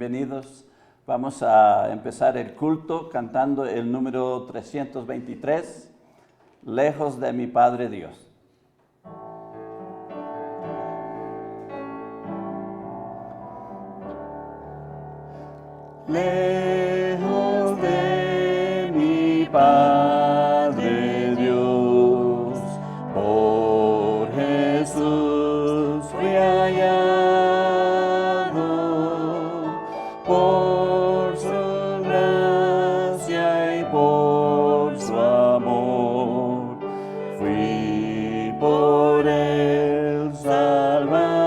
bienvenidos. Vamos a empezar el culto cantando el número 323, Lejos de mi Padre Dios. Lejos de mi Padre Dios, por Jesús fui hallado, por su gracia y por su amor, fui por él salvado.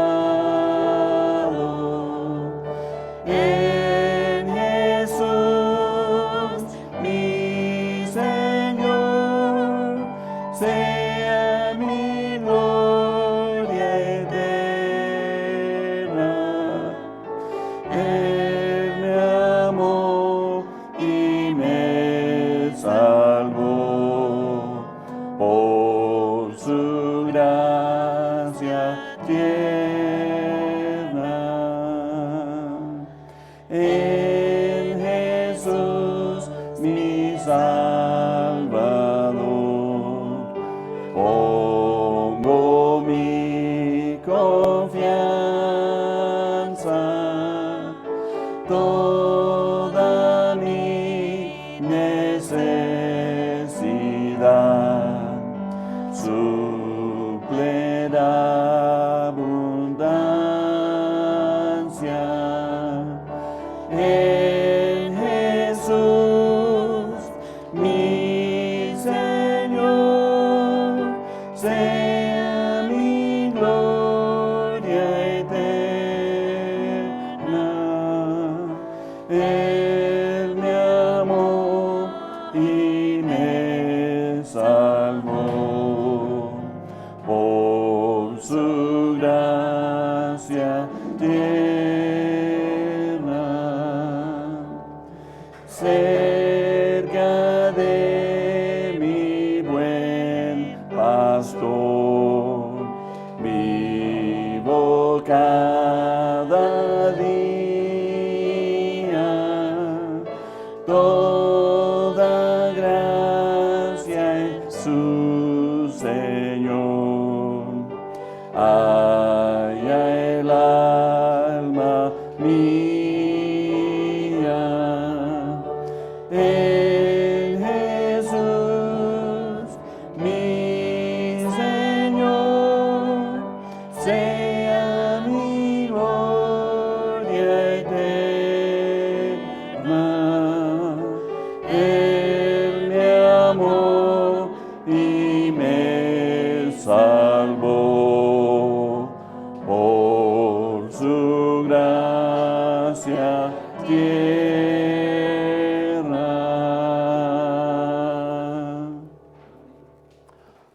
Sea mi gloria eterna. Él me amó y me salvó por su gracia tierna. En Jesús mi Salvador pongo mi confianza, toda mi necesidad suple la abundancia. En Jesús mi Señor, sea mi gloria eterna. Él me amó y me salvó por su gracia tierna. Cerca de mi buen pastor, vivo cada día, toda gracia en su Señor, haya el alma mía. En Jesús mi Señor, sea mi gloria eterna. Él me amó y me salvó por su gracia tierna.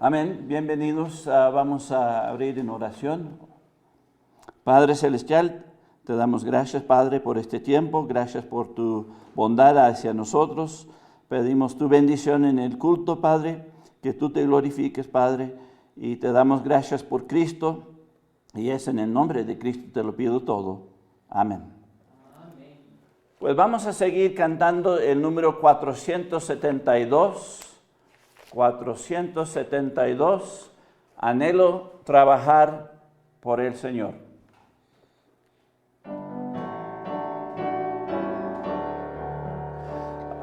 Amén. Bienvenidos. Vamos a abrir en oración. Padre Celestial, te damos gracias, Padre, por este tiempo. Gracias por tu bondad hacia nosotros. Pedimos tu bendición en el culto, Padre, que tú te glorifiques, Padre, y te damos gracias por Cristo. Y es en el nombre de Cristo te lo pido todo. Amén. Pues vamos a seguir cantando el número 472. 472, anhelo trabajar por el Señor.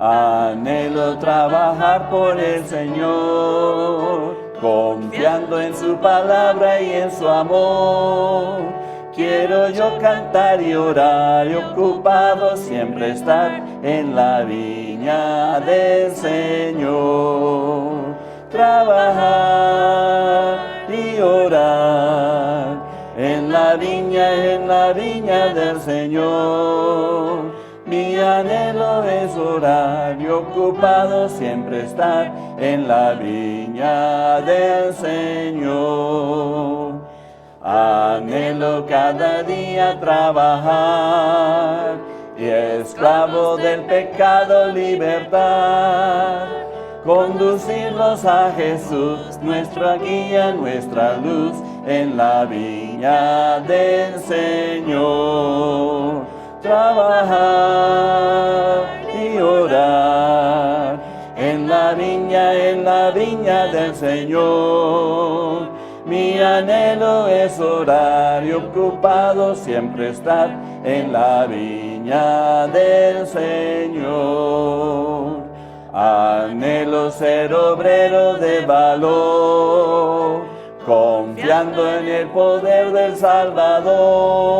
Anhelo trabajar por el Señor, confiando en su palabra y en su amor. Quiero yo cantar y orar y ocupado siempre estar en la viña del Señor. Trabajar y orar en la viña del Señor. Mi anhelo es orar y ocupado siempre estar en la viña del Señor. Anhelo cada día trabajar y esclavo del pecado libertad, conducirlos a Jesús, nuestra guía, nuestra luz, en la viña del Señor. trabajar y orar en la viña del Señor. Mi anhelo es orar y ocupado siempre estar en la viña del Señor. Anhelo ser obrero de valor, confiando en el poder del Salvador.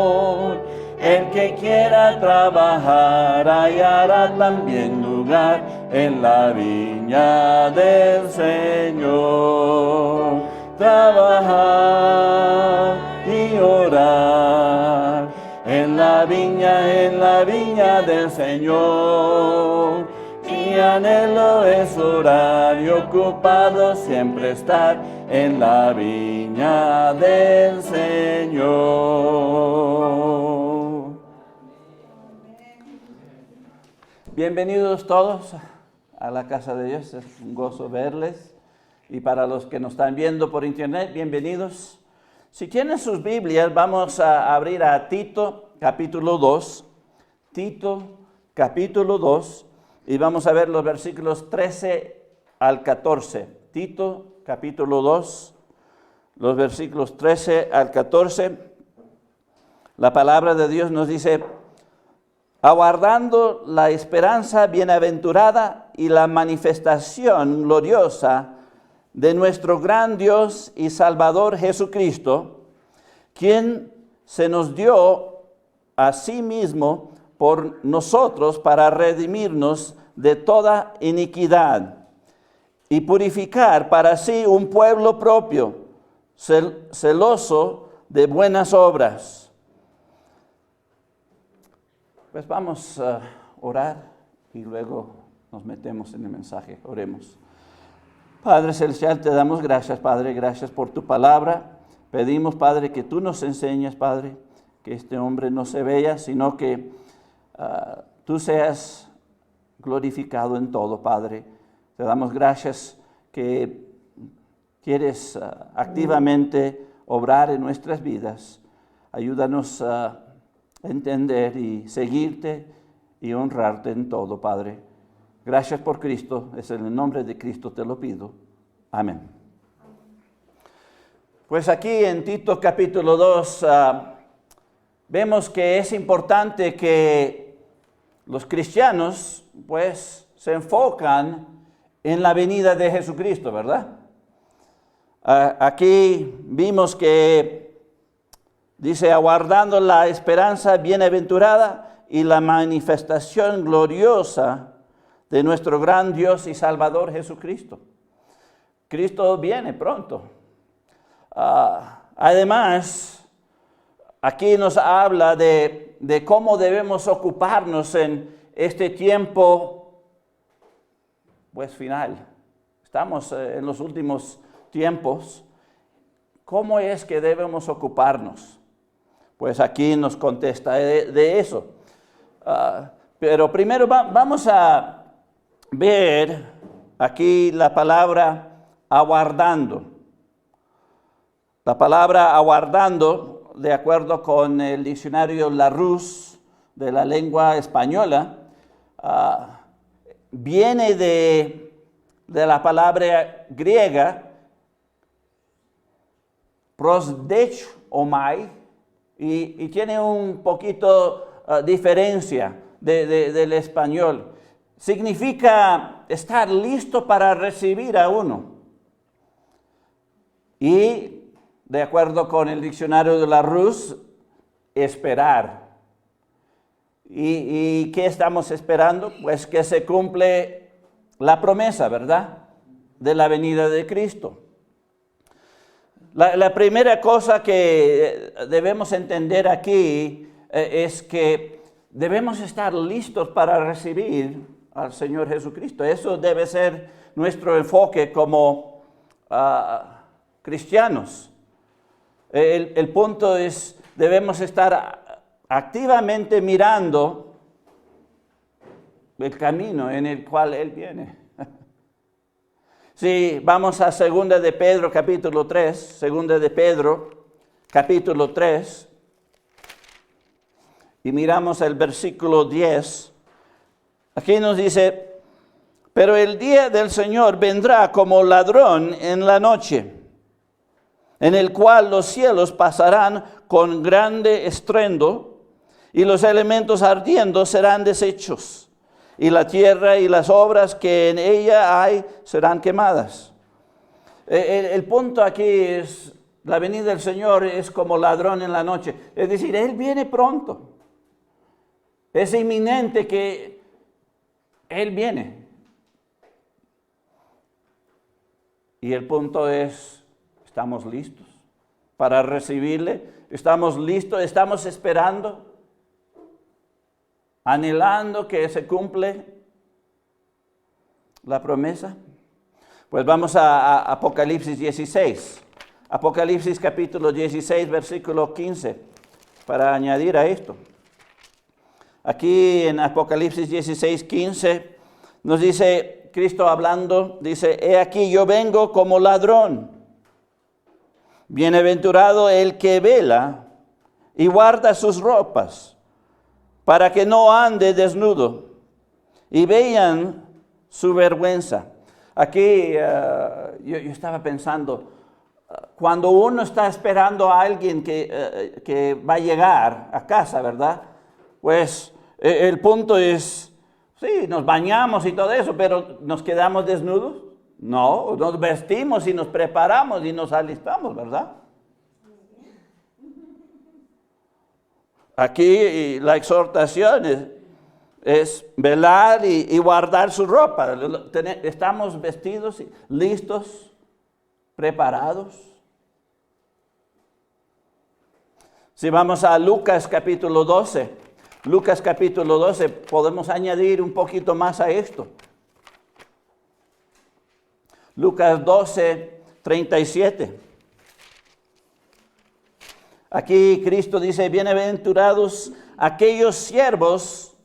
El que quiera trabajar hallará también lugar en la viña del Señor. Trabajar y orar en la viña del Señor. Mi anhelo es orar y ocupado siempre estar en la viña del Señor. Bienvenidos todos a la casa de Dios, es un gozo verles. Y para los que nos están viendo por internet, bienvenidos. Si tienen sus Biblias, vamos a abrir a Tito capítulo 2. Tito capítulo 2. Y vamos a ver los versículos 13 al 14. Tito capítulo 2, los versículos 13 al 14. La palabra de Dios nos dice: aguardando la esperanza bienaventurada y la manifestación gloriosa de nuestro gran Dios y Salvador Jesucristo, quien se nos dio a sí mismo por nosotros para redimirnos de toda iniquidad y purificar para sí un pueblo propio, celoso de buenas obras. Pues vamos a orar y luego nos metemos en el mensaje. Oremos. Padre Celestial, te damos gracias, Padre, gracias por tu palabra. Pedimos, Padre, que tú nos enseñes, Padre, que este hombre no se vea, sino que tú seas glorificado en todo, Padre. Te damos gracias que quieres activamente obrar en nuestras vidas. Ayúdanos a entender y seguirte y honrarte en todo, Padre. Gracias por Cristo, es en el nombre de Cristo te lo pido. Amén. Pues aquí en Tito capítulo 2 vemos que es importante que los cristianos pues se enfocan en la venida de Jesucristo, ¿verdad? Aquí vimos que dice: aguardando la esperanza bienaventurada y la manifestación gloriosa de nuestro gran Dios y Salvador Jesucristo. Cristo viene pronto. Además, aquí nos habla de cómo debemos ocuparnos en este tiempo, pues final. Estamos en los últimos tiempos. ¿Cómo es que debemos ocuparnos? Pues aquí nos contesta de eso. Pero primero vamos a ver aquí la palabra aguardando. La palabra aguardando, de acuerdo con el diccionario Larousse de la lengua española, viene de la palabra griega prosdechomai y tiene un poquito diferencia del español. Significa estar listo para recibir a uno. Y de acuerdo con el diccionario de Larousse, esperar. ¿Y qué estamos esperando? Pues que se cumple la promesa, ¿verdad?, de la venida de Cristo. La primera cosa que debemos entender aquí es que debemos estar listos para recibir al Señor Jesucristo. Eso debe ser nuestro enfoque como cristianos. El punto es, debemos estar activamente mirando el camino en el cual Él viene. Si vamos a 2 de Pedro capítulo 3, 2 de Pedro capítulo 3, y miramos el versículo 10, aquí nos dice, pero el día del Señor vendrá como ladrón en la noche, en el cual los cielos pasarán con grande estruendo, y los elementos ardiendo serán deshechos, y la tierra y las obras que en ella hay serán quemadas. El punto aquí es, la venida del Señor es como ladrón en la noche. Es decir, Él viene pronto. Es inminente que Él viene. Y el punto es, ¿estamos listos para recibirle? ¿Estamos listos? ¿Estamos esperando? ¿Anhelando que se cumple la promesa? Pues vamos a Apocalipsis 16. Apocalipsis capítulo 16, versículo 15, para añadir a esto. Aquí en Apocalipsis 16, 15, nos dice Cristo hablando, dice, he aquí yo vengo como ladrón. Bienaventurado el que vela y guarda sus ropas, para que no ande desnudo y vean su vergüenza. Aquí yo estaba pensando, cuando uno está esperando a alguien que va a llegar a casa, ¿verdad? Pues el punto es, sí, nos bañamos y todo eso, pero ¿nos quedamos desnudos? No, nos vestimos y nos preparamos y nos alistamos, ¿verdad? Aquí la exhortación es velar y guardar su ropa. Estamos vestidos, listos, preparados. Si vamos a Lucas capítulo 12, Lucas capítulo 12, podemos añadir un poquito más a esto. Lucas 12, 37. Aquí Cristo dice, bienaventurados aquellos siervos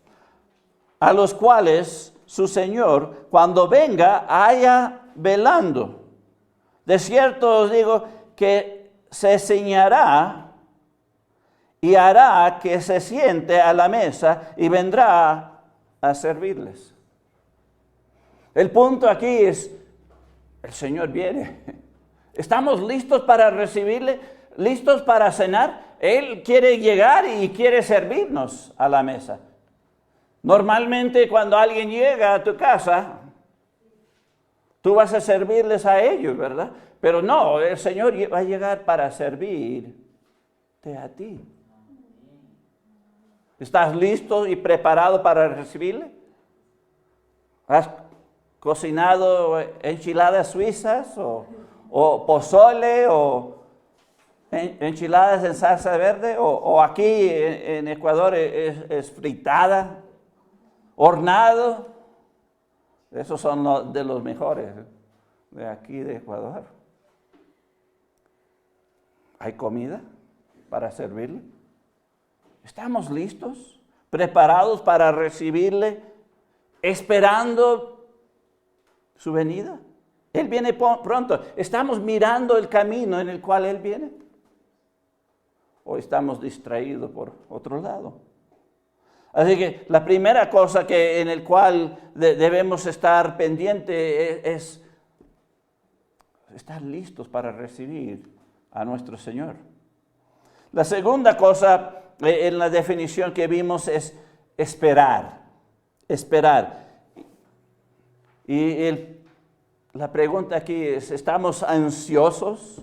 a los cuales su Señor, cuando venga, haya velando. De cierto os digo que se ceñirá y hará que se siente a la mesa y vendrá a servirles. El punto aquí es, el Señor viene. ¿Estamos listos para recibirle? ¿Listos para cenar? Él quiere llegar y quiere servirnos a la mesa. Normalmente cuando alguien llega a tu casa, tú vas a servirles a ellos, ¿verdad? Pero no, el Señor va a llegar para servirte a ti. ¿Estás listo y preparado para recibirle? ¿Has cocinado enchiladas suizas o pozole o enchiladas en salsa verde? O aquí en Ecuador es fritada, hornado. Esos son de los mejores de aquí de Ecuador. ¿Hay comida para servirle? ¿Estamos listos? ¿Preparados para recibirle? ¿Esperando su venida? Él viene pronto. ¿Estamos mirando el camino en el cual Él viene? ¿O estamos distraídos por otro lado? Así que la primera cosa en el cual debemos estar pendientes es estar listos para recibir a nuestro Señor. La segunda cosa en la definición que vimos es esperar. Esperar. Y la pregunta aquí es, ¿estamos ansiosos?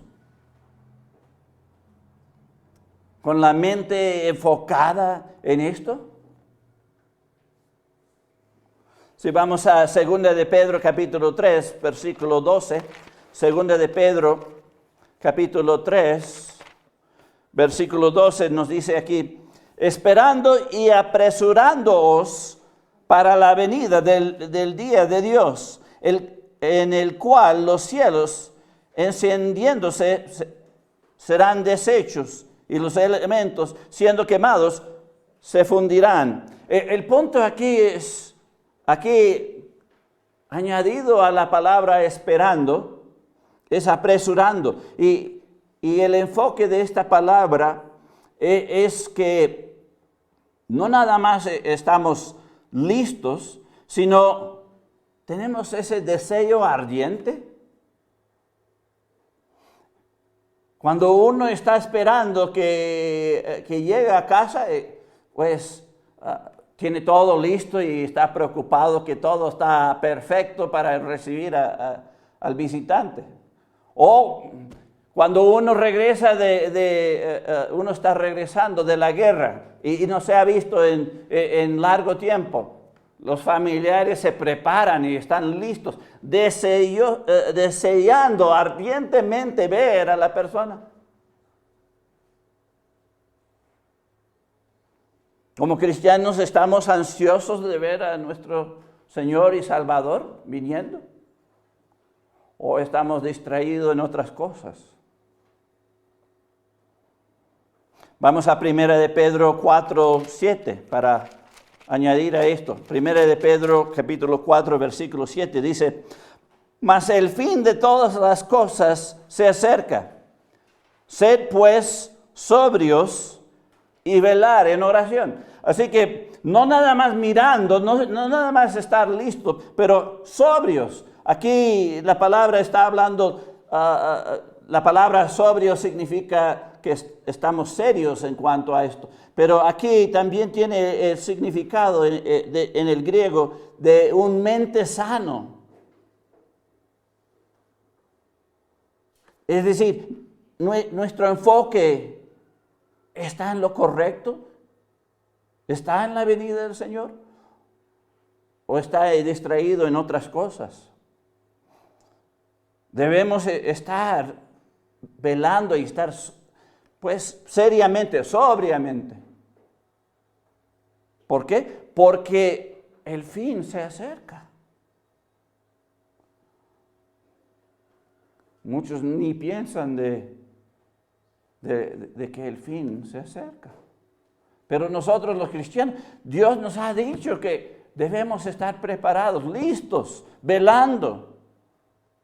¿Con la mente enfocada en esto? Si vamos a 2 de Pedro capítulo 3, versículo 12, 2 de Pedro capítulo 3, versículo 12 nos dice aquí, esperando y apresurándoos para la venida del día de Dios, en el cual los cielos encendiéndose serán deshechos y los elementos siendo quemados se fundirán. El punto aquí es, aquí añadido a la palabra esperando, es apresurando. Y el enfoque de esta palabra es que no nada más estamos listos, sino tenemos ese deseo ardiente. Cuando uno está esperando que llegue a casa, pues tiene todo listo y está preocupado que todo está perfecto para recibir al visitante. O cuando uno regresa uno está regresando de la guerra y no se ha visto en largo tiempo. Los familiares se preparan y están listos, deseando ardientemente ver a la persona. Como cristianos estamos ansiosos de ver a nuestro Señor y Salvador viniendo. ¿O estamos distraídos en otras cosas? Vamos a 1 de Pedro 4:7 para añadir a esto. 1 de Pedro capítulo 4 versículo 7 dice: mas el fin de todas las cosas se acerca. Sed pues sobrios y velar en oración. Así que no nada más mirando, no nada más estar listos, pero sobrios. Aquí la palabra está hablando, la palabra sobrio significa que estamos serios en cuanto a esto. Pero aquí también tiene el significado en el griego de un mente sano. Es decir, nuestro enfoque está en lo correcto, está en la venida del Señor o está distraído en otras cosas. Debemos estar velando y estar pues seriamente, sobriamente. ¿Por qué? Porque el fin se acerca. Muchos ni piensan de que el fin se acerca. Pero nosotros los cristianos, Dios nos ha dicho que debemos estar preparados, listos, velando,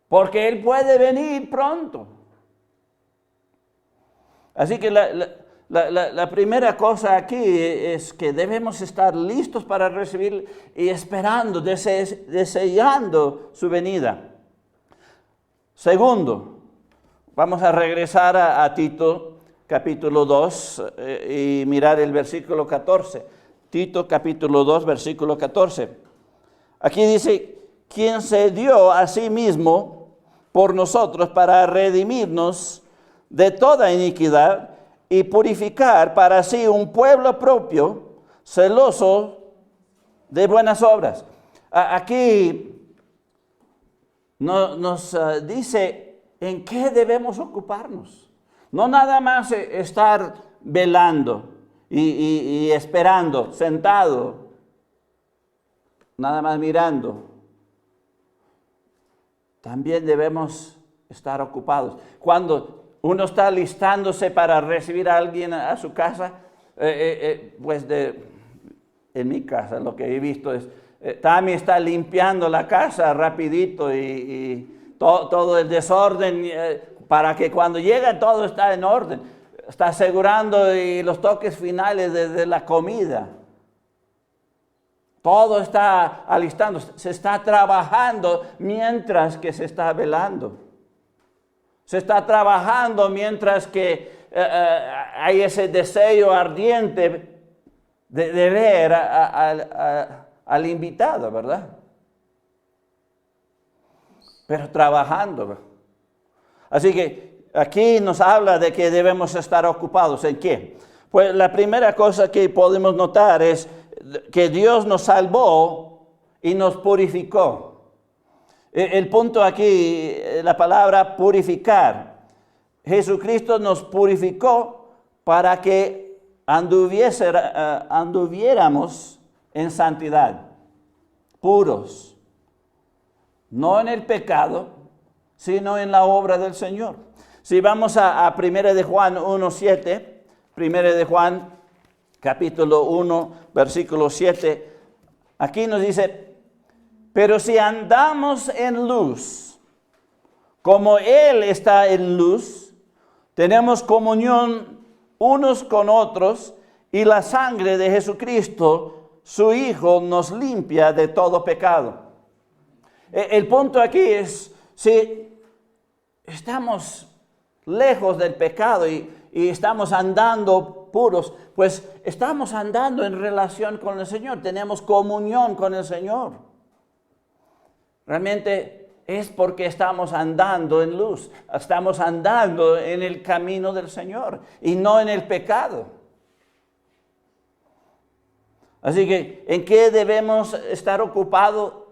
porque Él puede venir pronto. Así que la primera cosa aquí es que debemos estar listos para recibir y esperando, deseando su venida. Segundo, vamos a regresar a Tito capítulo 2 y mirar el versículo 14. Tito capítulo 2, versículo 14. Aquí dice: quien se dio a sí mismo por nosotros para redimirnos de toda iniquidad y purificar para sí un pueblo propio, celoso de buenas obras. Aquí nos dice en qué debemos ocuparnos. No nada más estar velando y esperando, sentado, nada más mirando. También debemos estar ocupados. Cuando uno está listándose para recibir a alguien a su casa, en mi casa lo que he visto es, Tami está limpiando la casa rapidito y todo el desorden, para que cuando llega todo está en orden. Está asegurando los toques finales de la comida. Todo está alistando, se está trabajando mientras que se está velando. Se está trabajando mientras que hay ese deseo ardiente de ver al invitado, ¿verdad? Pero trabajando. Así que aquí nos habla de que debemos estar ocupados. ¿En qué? Pues la primera cosa que podemos notar es que Dios nos salvó y nos purificó. El punto aquí, la palabra purificar. Jesucristo nos purificó para que anduviéramos en santidad, puros, no en el pecado, sino en la obra del Señor. Si vamos a 1 de Juan 1:7, 1 de Juan capítulo 1, versículo 7, aquí nos dice: pero si andamos en luz, como Él está en luz, tenemos comunión unos con otros, y la sangre de Jesucristo, su Hijo, nos limpia de todo pecado. El punto aquí es, si estamos lejos del pecado y estamos andando puros, pues estamos andando en relación con el Señor, tenemos comunión con el Señor. Realmente es porque estamos andando en luz, estamos andando en el camino del Señor y no en el pecado. Así que, ¿en qué debemos estar ocupados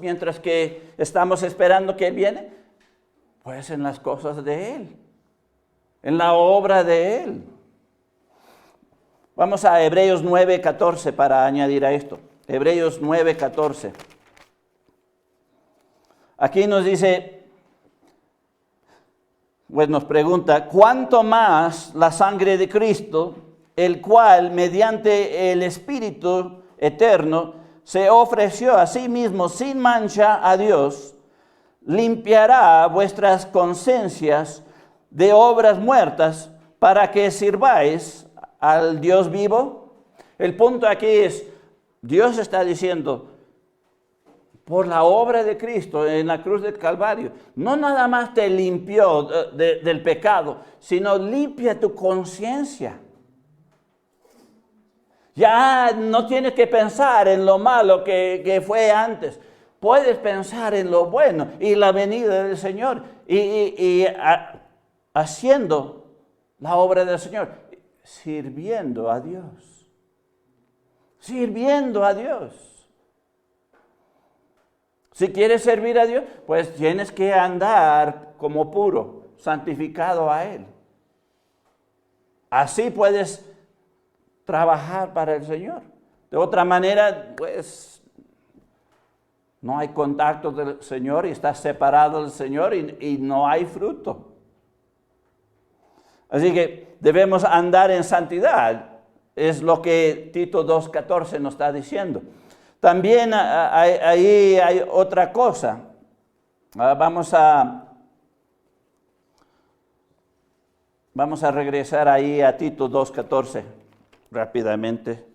mientras que estamos esperando que Él viene? Pues en las cosas de Él, en la obra de Él. Vamos a Hebreos 9:14 para añadir a esto. Hebreos 9:14. Aquí nos dice, pues nos pregunta, ¿cuánto más la sangre de Cristo, el cual mediante el Espíritu eterno se ofreció a sí mismo sin mancha a Dios, limpiará vuestras conciencias de obras muertas para que sirváis al Dios vivo? El punto aquí es, Dios está diciendo, por la obra de Cristo en la cruz del Calvario, no nada más te limpió del pecado, sino limpia tu conciencia. Ya no tienes que pensar en lo malo que fue antes. Puedes pensar en lo bueno y la venida del Señor y haciendo la obra del Señor, sirviendo a Dios. Sirviendo a Dios. Si quieres servir a Dios, pues tienes que andar como puro, santificado a Él. Así puedes trabajar para el Señor. De otra manera, pues, no hay contacto del Señor y estás separado del Señor y no hay fruto. Así que debemos andar en santidad. Es lo que Tito 2:14 nos está diciendo. También ahí hay otra cosa. Vamos a regresar ahí a Tito 2:14 rápidamente.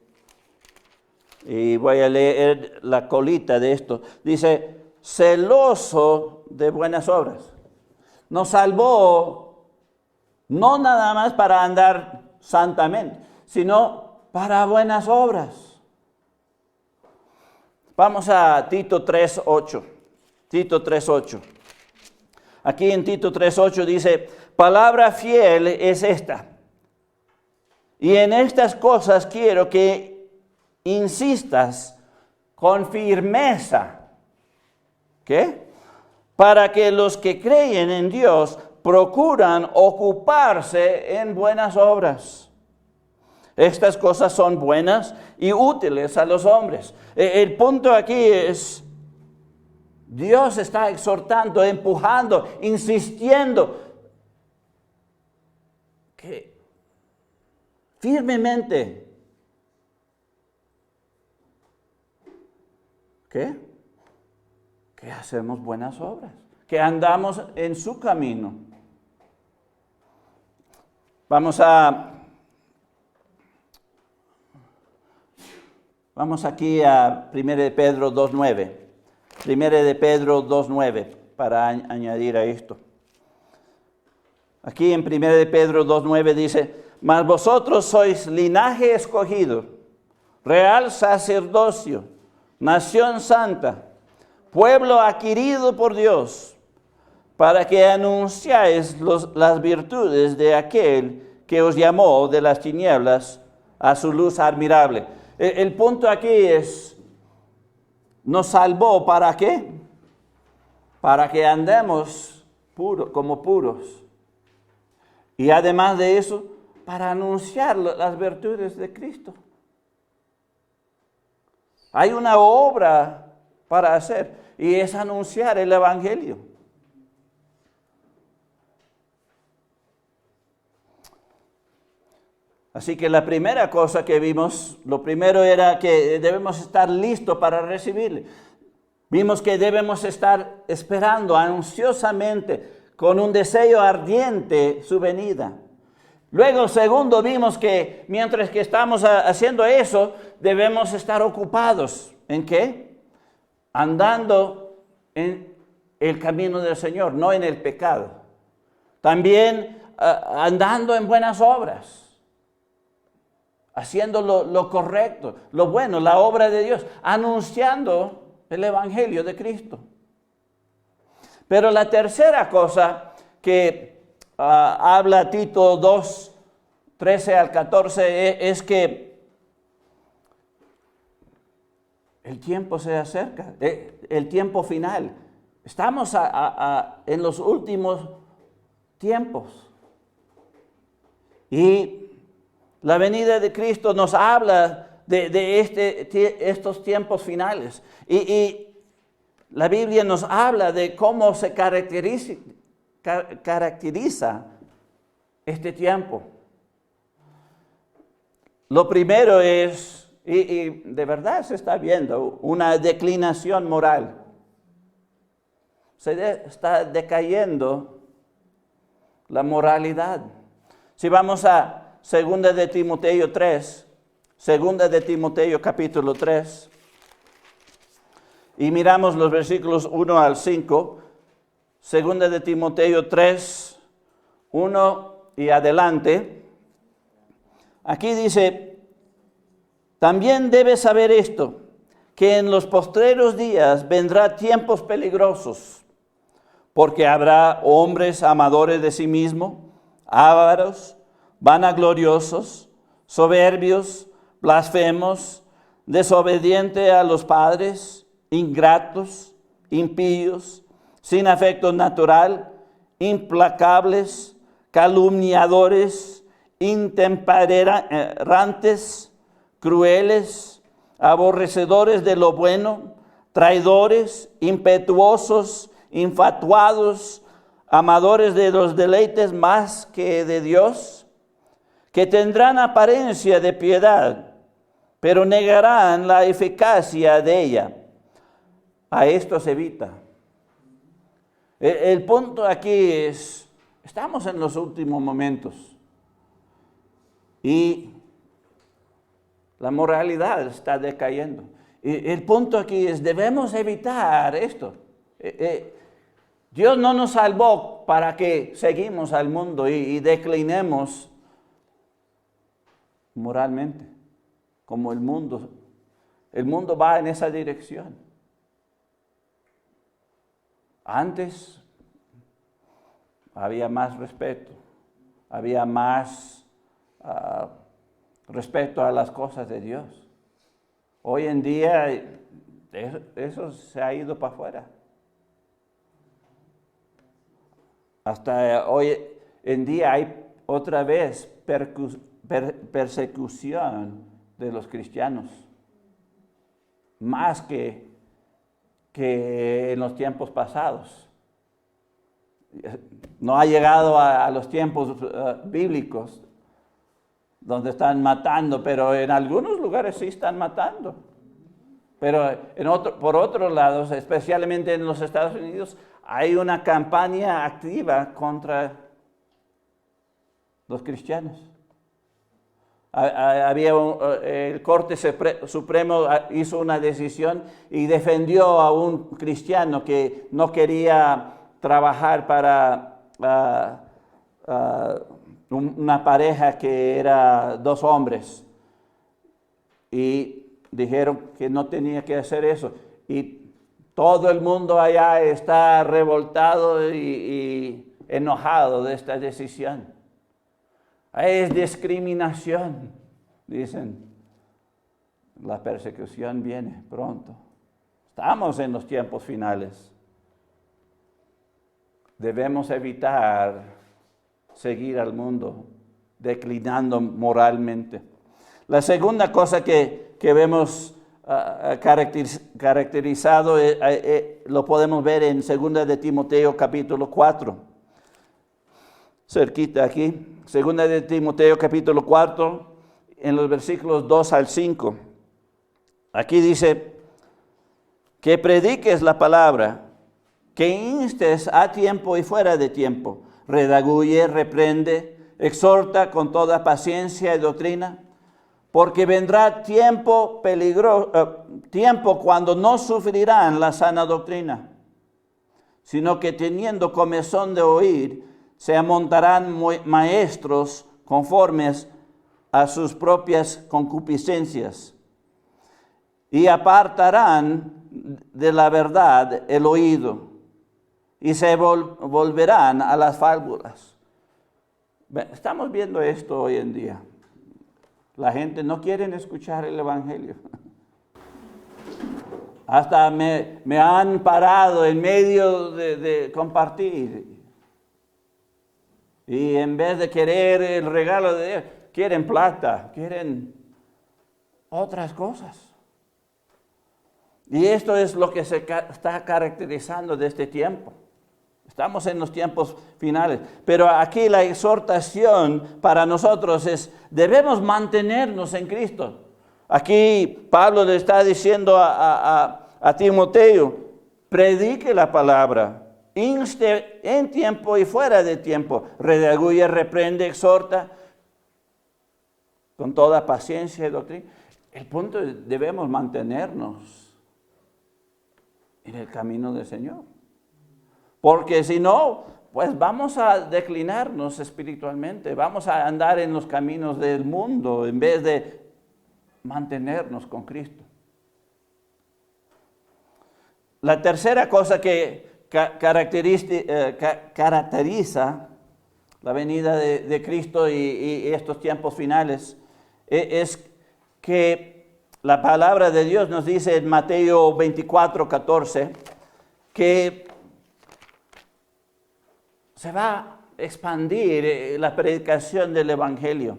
Y voy a leer la colita de esto. Dice, celoso de buenas obras. Nos salvó no nada más para andar santamente, sino para buenas obras. Vamos a Tito 3:8. Tito 3:8. Aquí en Tito 3:8 dice, palabra fiel es esta. Y en estas cosas quiero que insistas con firmeza. ¿Qué? Para que los que creen en Dios procuran ocuparse en buenas obras. Estas cosas son buenas y útiles a los hombres. El punto aquí es, Dios está exhortando, empujando, insistiendo que firmemente, ¿qué? Que hacemos buenas obras, que andamos en su camino. Vamos aquí a 1 de Pedro 2:9. 1 de Pedro 2:9 para añadir a esto. Aquí en 1 de Pedro 2:9 dice, mas vosotros sois linaje escogido, real sacerdocio, nación santa, pueblo adquirido por Dios, para que anunciáis las virtudes de aquel que os llamó de las tinieblas a su luz admirable. El punto aquí es, nos salvó ¿para qué? Para que andemos como puros. Y además de eso, para anunciar las virtudes de Cristo. Hay una obra para hacer y es anunciar el Evangelio. Así que la primera cosa que vimos, lo primero era que debemos estar listos para recibirle. Vimos que debemos estar esperando ansiosamente, con un deseo ardiente, su venida. Luego, segundo, vimos que mientras que estamos haciendo eso, debemos estar ocupados. ¿En qué? Andando en el camino del Señor, no en el pecado. También andando en buenas obras, haciendo lo correcto, lo bueno, la obra de Dios, anunciando el Evangelio de Cristo. Pero la tercera cosa que habla Tito 2, 13 al 14, es que el tiempo se acerca, el tiempo final. Estamos en los últimos tiempos. Y la venida de Cristo nos habla de estos tiempos finales. Y la Biblia nos habla de cómo se caracteriza este tiempo. Lo primero es, y de verdad se está viendo, una declinación moral. Está decayendo la moralidad. Si vamos a 2 de Timoteo 3, 2 de Timoteo capítulo 3, y miramos los versículos 1 al 5, 2 de Timoteo 3, 1 y adelante. Aquí dice, también debes saber esto, que en los postreros días vendrá tiempos peligrosos, porque habrá hombres amadores de sí mismos, ávaros, vanagloriosos, soberbios, blasfemos, desobedientes a los padres, ingratos, impíos, sin afecto natural, implacables, calumniadores, intemperantes, crueles, aborrecedores de lo bueno, traidores, impetuosos, infatuados, amadores de los deleites más que de Dios, que tendrán apariencia de piedad, pero negarán la eficacia de ella. A esto se evita. El punto aquí es, estamos en los últimos momentos y la moralidad está decayendo. Y el punto aquí es, debemos evitar esto. Dios no nos salvó para que seguimos al mundo y declinemos moralmente, como el mundo. El mundo va en esa dirección. Antes había más respeto, había más respeto a las cosas de Dios. Hoy en día eso se ha ido para afuera. Hasta hoy en día hay otra vez persecución de los cristianos, más que en los tiempos pasados. No ha llegado a los tiempos bíblicos donde están matando, pero en algunos lugares sí están matando. Pero por otros lados, especialmente en los Estados Unidos, hay una campaña activa contra los cristianos. El Corte Supremo hizo una decisión y defendió a un cristiano que no quería trabajar para una pareja que era dos hombres. Y dijeron que no tenía que hacer eso. Y todo el mundo allá está revoltado y enojado de esta decisión. Es discriminación, dicen. La persecución viene pronto. Estamos en los tiempos finales. Debemos evitar seguir al mundo declinando moralmente. La segunda cosa que vemos caracterizado lo podemos ver en 2 de Timoteo capítulo 4. Cerquita aquí. 2 de Timoteo capítulo 4, en los versículos 2 al 5. Aquí dice, que prediques la palabra, que instes a tiempo y fuera de tiempo, redaguye, reprende, exhorta con toda paciencia y doctrina, porque vendrá tiempo tiempo cuando no sufrirán la sana doctrina, sino que teniendo comezón de oír, se amontarán maestros conformes a sus propias concupiscencias, y apartarán de la verdad el oído, y se volverán a las fábulas. Estamos viendo esto hoy en día. La gente no quiere escuchar el Evangelio. Hasta me han parado en medio de compartir. Y en vez de querer el regalo de Dios, quieren plata, quieren otras cosas. Y esto es lo que se está caracterizando de este tiempo. Estamos en los tiempos finales. Pero aquí la exhortación para nosotros es, debemos mantenernos en Cristo. Aquí Pablo le está diciendo a Timoteo, predique la palabra, inste en tiempo y fuera de tiempo, redarguye, reprende, exhorta, con toda paciencia y doctrina. El punto es, debemos mantenernos en el camino del Señor. Porque si no, pues vamos a declinarnos espiritualmente, vamos a andar en los caminos del mundo en vez de mantenernos con Cristo. La tercera cosa que caracteriza la venida de Cristo y estos tiempos finales es que la palabra de Dios nos dice en Mateo 24:14 que se va a expandir la predicación del Evangelio.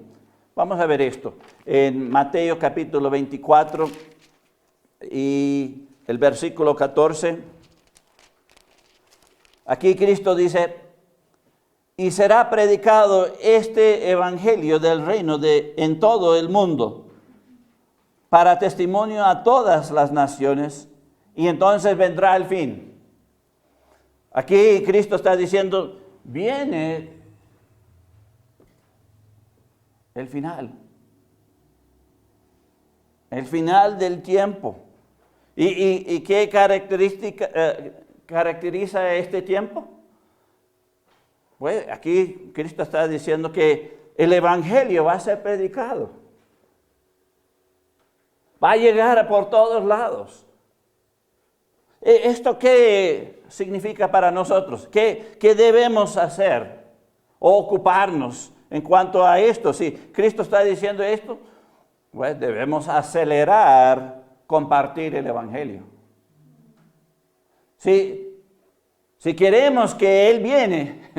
Vamos a ver esto. En Mateo capítulo 24 y el versículo 14. Aquí Cristo dice, y será predicado este Evangelio del reino en todo el mundo, para testimonio a todas las naciones, y entonces vendrá el fin. Aquí Cristo está diciendo, viene el final del tiempo. ¿Y qué caracteriza este tiempo? Pues aquí Cristo está diciendo que el Evangelio va a ser predicado. Va a llegar por todos lados. ¿Esto qué significa para nosotros? ¿Qué debemos hacer o ocuparnos en cuanto a esto? Si Cristo está diciendo esto, pues debemos acelerar compartir el Evangelio. Si queremos que Él viene,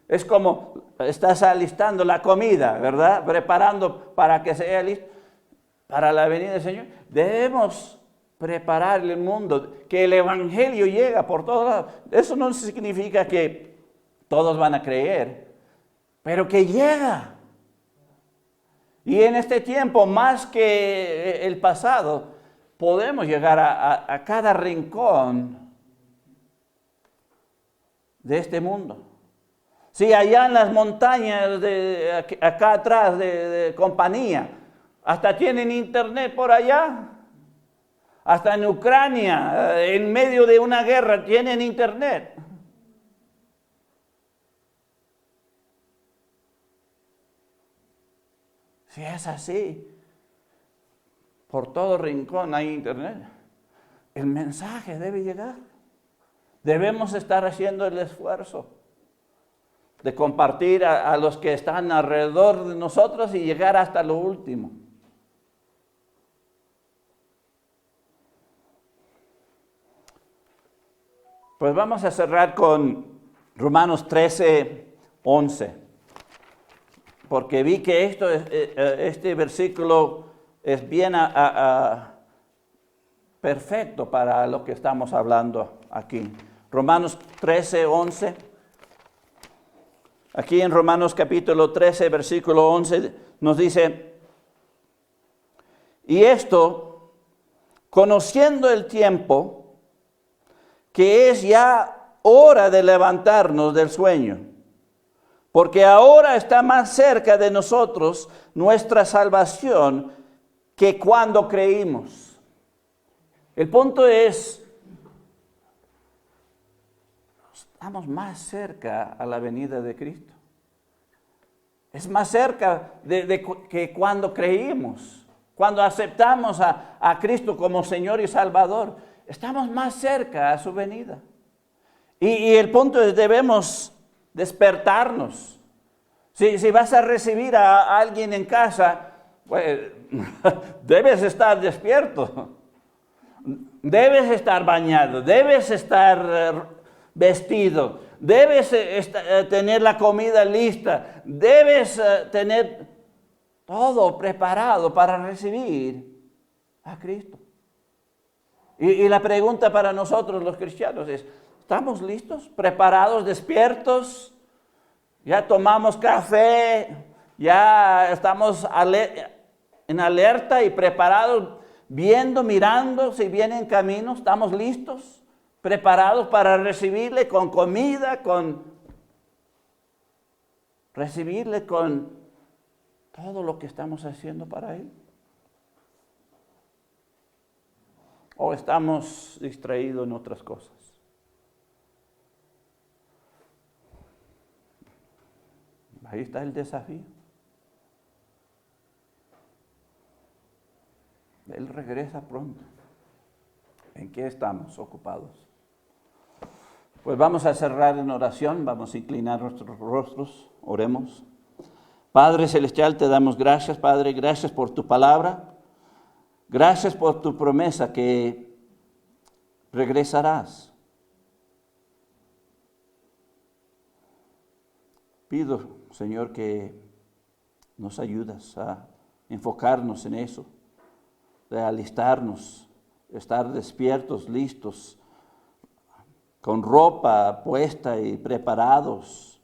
es como estás alistando la comida, ¿verdad? Preparando para que sea listo para la venida del Señor. Debemos preparar el mundo, que el Evangelio llega por todos lados. Eso no significa que todos van a creer, pero que llega. Y en este tiempo, más que el pasado, podemos llegar a cada rincón de este mundo. Si allá en las montañas, acá atrás de Compañía, hasta tienen internet por allá. Hasta en Ucrania, en medio de una guerra, tienen internet. Si es así, por todo rincón hay internet. El mensaje debe llegar. Debemos estar haciendo el esfuerzo de compartir a los que están alrededor de nosotros y llegar hasta lo último. Pues vamos a cerrar con Romanos 13:11, porque vi que este versículo es bien perfecto para lo que estamos hablando aquí. Romanos 13:11. Aquí en Romanos capítulo 13, versículo 11, nos dice, y esto, conociendo el tiempo, que es ya hora de levantarnos del sueño, porque ahora está más cerca de nosotros nuestra salvación que cuando creímos. El punto es, estamos más cerca a la venida de Cristo. Es más cerca que cuando creímos, cuando aceptamos a Cristo como Señor y Salvador. Estamos más cerca a su venida. Y el punto es, debemos despertarnos. Si vas a recibir a alguien en casa, pues debes estar despierto. Debes estar bañado, debes estar vestido, debes tener la comida lista, debes tener todo preparado para recibir a Cristo. Y la pregunta para nosotros los cristianos es, ¿estamos listos, preparados, despiertos? Ya tomamos café, ya estamos en alerta y preparados, viendo, mirando si viene en camino. ¿Estamos listos, preparados para recibirle con comida, recibirle con todo lo que estamos haciendo para Él? ¿O estamos distraídos en otras cosas? Ahí está el desafío. Él regresa pronto. ¿En qué estamos ocupados? Pues vamos a cerrar en oración, vamos a inclinar nuestros rostros, oremos. Padre Celestial, te damos gracias, Padre, gracias por tu palabra, gracias por tu promesa que regresarás. Pido, Señor, que nos ayudes a enfocarnos en eso, de alistarnos, estar despiertos, listos, con ropa puesta y preparados,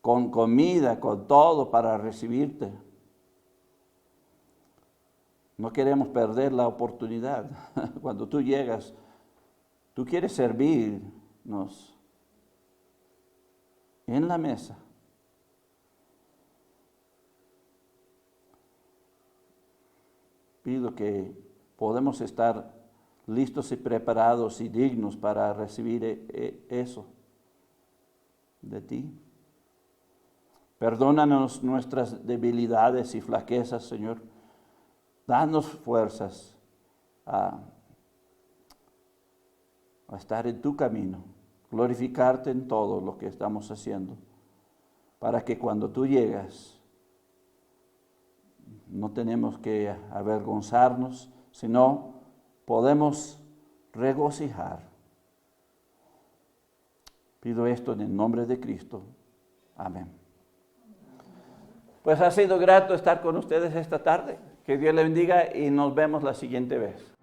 con comida, con todo para recibirte. No queremos perder la oportunidad. Cuando tú llegas, tú quieres servirnos en la mesa. Pido que podamos estar listos y preparados y dignos para recibir eso de ti. Perdónanos nuestras debilidades y flaquezas, Señor. Danos fuerzas a estar en tu camino, glorificarte en todo lo que estamos haciendo, para que cuando tú llegas no tenemos que avergonzarnos, sino podemos regocijar. Pido esto en el nombre de Cristo. Amén. Pues ha sido grato estar con ustedes esta tarde. Que Dios les bendiga y nos vemos la siguiente vez.